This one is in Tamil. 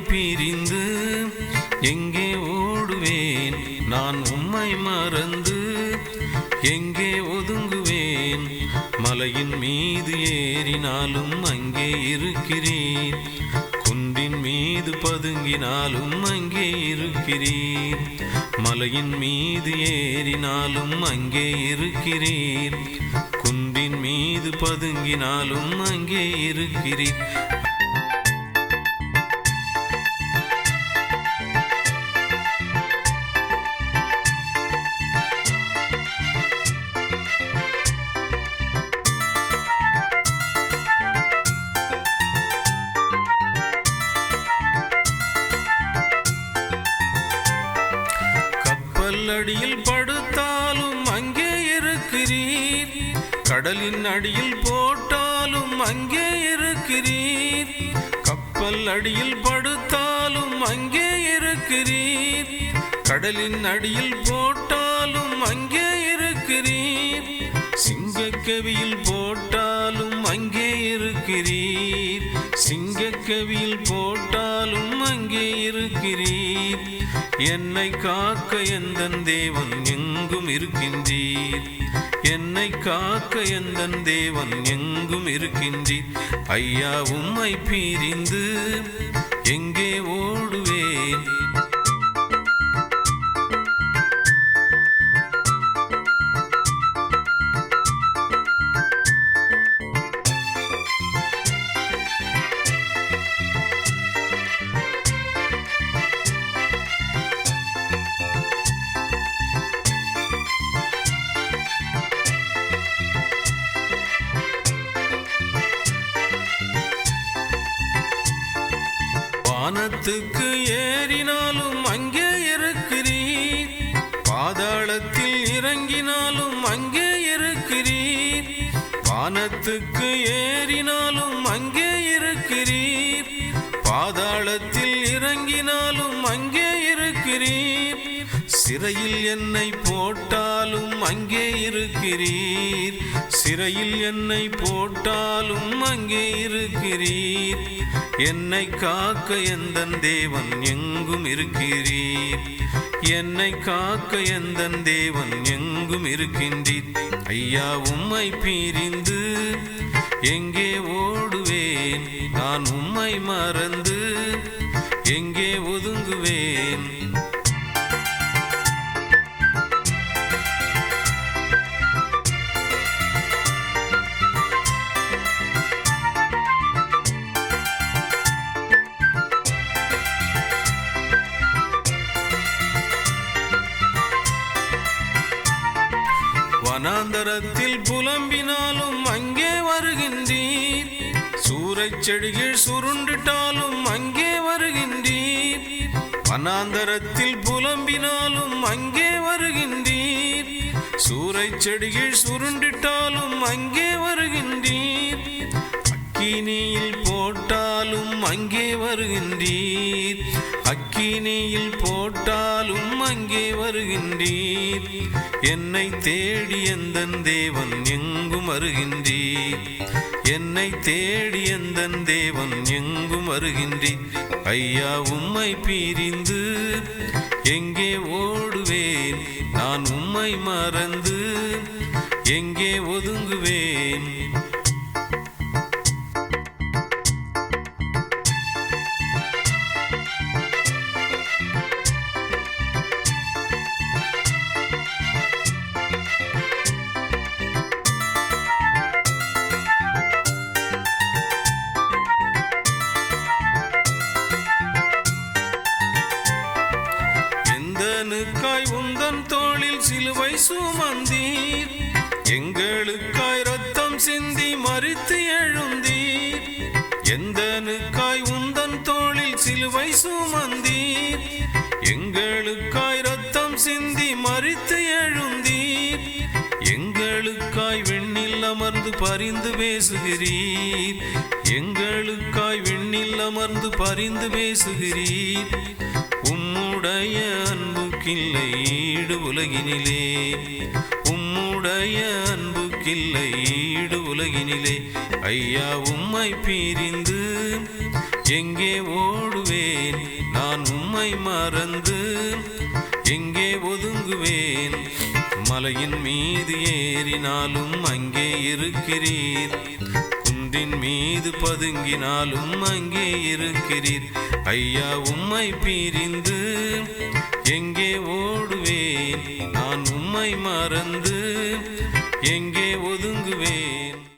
பிரிந்து எங்கே ஓடுவேன்? நான் உம்மை மறந்து எங்கே ஒதுங்குவேன்? மலையின் மீது ஏறினாலும் அங்கே இருக்கிறீர், குன்றின் மீது பதுங்கினாலும் அங்கே இருக்கிறீர். மலையின் மீது ஏறினாலும் அங்கே இருக்கிறீர், குன்றின் மீது பதுங்கினாலும் அங்கே இருக்கிறீர். அடியில் படுத்தாலும் அங்கே இருக்கிறீர், கடலின் அடியில் போட்டாலும் அங்கே இருக்கிறீர். கப்பல் அடியில் படுத்தாலும் அங்கே இருக்கிறீர், கடலின் அடியில் போட்டாலும் அங்கே இருக்கிறீர். சிங்கக்கவியில் போட்டாலும் அங்கே இருக்கிறீர், சிங்கக்கவியில் போட்டாலும் அங்கே இருக்கிறீர். என்னை காக்க எந்தன் தேவன் எங்கும் இருக்கின்றீர், என்னை காக்க எந்தன் தேவன் எங்கும் இருக்கின்றீர். ஐயா உம்மை பிரிந்து எங்கே ஓடுவேன்? வானத்துக்கு ஏறினாலும் அங்கே இருக்கிறீர், பாதாளத்தில் இறங்கினாலும் அங்கே இருக்கிறீர். வானத்துக்கு ஏறினாலும் அங்கே இருக்கிறீர், பாதாளத்தில் இறங்கினாலும் அங்கே இருக்கிறீர். சிறையில் என்னை போட்டாலும் அங்கே இருக்கிறீர், சிறையில் என்னை போட்டாலும் அங்கே இருக்கிறீர். என்னை காக்க எந்தன் தேவன் எங்கும் இருக்கிறீர், என்னை காக்க எந்தன் தேவன் எங்கும் இருக்கின்றீர். ஐயா உம்மை பிரிந்து எங்கே ஓடுவேன்? நான் உம்மை மறந்து எங்கே ஒதுங்குவேன்? வனாந்தரத்தில் புலம்பினாலும் அங்கே வருகின்றீர், சூறைச் செடிகள் சுருண்டிட்டாலும் அங்கே வருகின்றீர். வனாந்தரத்தில் புலம்பினாலும் அங்கே வருகின்றீர், சூறைச் செடிகள் சுருண்டிட்டாலும் அங்கே வருகின்றீர். அக்கினியில் போட்டாலும் அங்கே வருகின்றீர், அக்கினியில் போட்டாலும் அங்கே வருகின்றீர். என்னை தேடி எந்தன் தேவன் எங்கும் வருகின்றீர், என்னை தேடி எந்தன் தேவன் எங்கும் வருகின்றீர். ஐயா உம்மை பிரிந்து எங்கே ஓடுவேன்? நான் உம்மை மறந்து எங்கே ஒதுங்குவேன்? எந்தனுக்காய் உந்தன் தோளில் சிலுவை சுமந்தீர், எங்களுக்காய் ரத்தம் சிந்தி மரித்து எழுந்தீர். எந்தனுக்காய் உந்தன் தோளில் சிலுவை சுமந்தீர், எங்களுக்காய் ரத்தம் சிந்தி மரித்து எழுந்தீர். எங்களுக்காய் விண்ணில் அமர்ந்து பரிந்து பேசுகிறீர், எங்களுக்காய் விண்ணில் அமர்ந்து பரிந்து பேசுகிறீர். உம்முடைய அன்புக்கில்லை ஈடு உலகினிலே, உம்முடைய அன்புக்கில்லை ஈடு உலகினிலே. ஐயா உம்மை பிரிந்து எங்கே ஓடுவேன் நான் உம்மை மறந்து? எங்கே ஒதுங்குவேன்? மலையின் மீது ஏறினாலும் அங்கே இருக்கிறீர், குன்றின் மீது பதுங்கினாலும் அங்கே இருக்கிறீர். ஐயா, உம்மை பிரிந்து எங்கே ஓடுவேன் நான் உம்மை மறந்து? எங்கே